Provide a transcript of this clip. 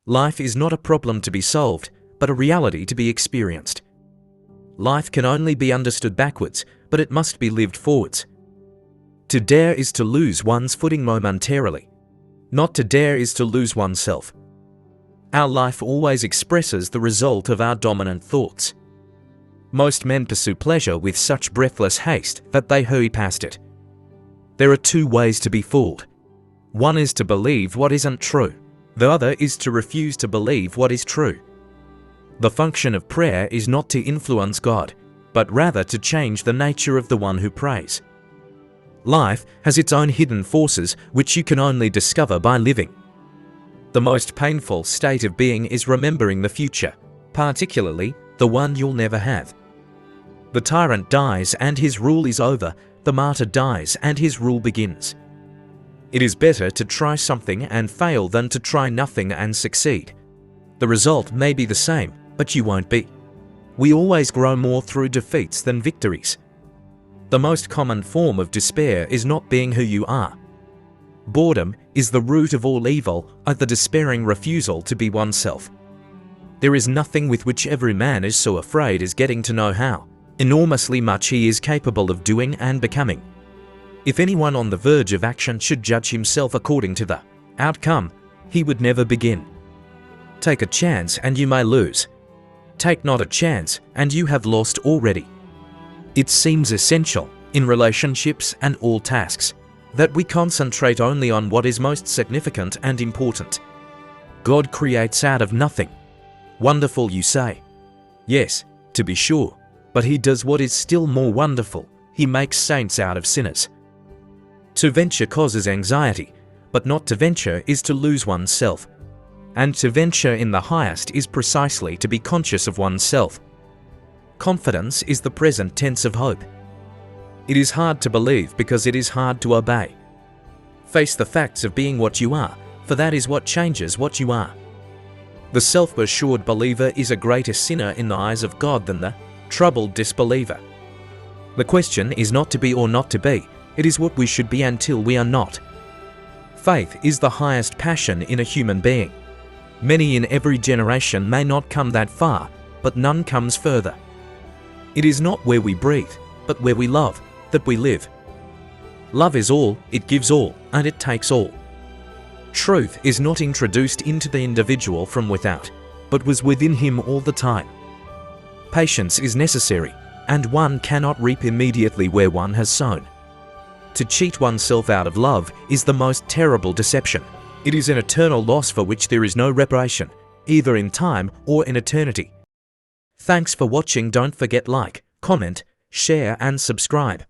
Life is not a problem to be solved, but a reality to be experienced. Life can only be understood backwards, but it must be lived forwards. To dare is to lose one's footing momentarily. Not to dare is to lose oneself. Our life always expresses the result of our dominant thoughts. Most men pursue pleasure with such breathless haste that they hurry past it. There are two ways to be fooled. One is to believe what isn't true. The other is to refuse to believe what is true. The function of prayer is not to influence God, but rather to change the nature of the one who prays. Life has its own hidden forces which you can only discover by living. The most painful state of being is remembering the future, particularly the one you'll never have. The tyrant dies and his rule is over, the martyr dies and his rule begins. It is better to try something and fail than to try nothing and succeed. The result may be the same, but you won't be. We always grow more through defeats than victories. The most common form of despair is not being who you are. Boredom is the root of all evil, the despairing refusal to be oneself. There is nothing with which every man is so afraid as getting to know how enormously much he is capable of doing and becoming. If anyone on the verge of action should judge himself according to the outcome, he would never begin. Take a chance and you may lose. Take not a chance and you have lost already. It seems essential, in relationships and all tasks, that we concentrate only on what is most significant and important. God creates out of nothing. Wonderful, you say? Yes, to be sure, but He does what is still more wonderful. He makes saints out of sinners. To venture causes anxiety, but not to venture is to lose oneself. And to venture in the highest is precisely to be conscious of oneself. Confidence is the present tense of hope. It is hard to believe because it is hard to obey. Face the facts of being what you are, for that is what changes what you are. The self-assured believer is a greater sinner in the eyes of God than the troubled disbeliever. The question is not to be or not to be, it is what we should be until we are not. Faith is the highest passion in a human being. Many in every generation may not come that far, but none comes further. It is not where we breathe, but where we love, that we live. Love is all, it gives all, and it takes all. Truth is not introduced into the individual from without, but was within him all the time. Patience is necessary, and one cannot reap immediately where one has sown. To cheat oneself out of love is the most terrible deception. It is an eternal loss for which there is no reparation, either in time or in eternity. Thanks for watching. Don't forget like, comment, share and subscribe.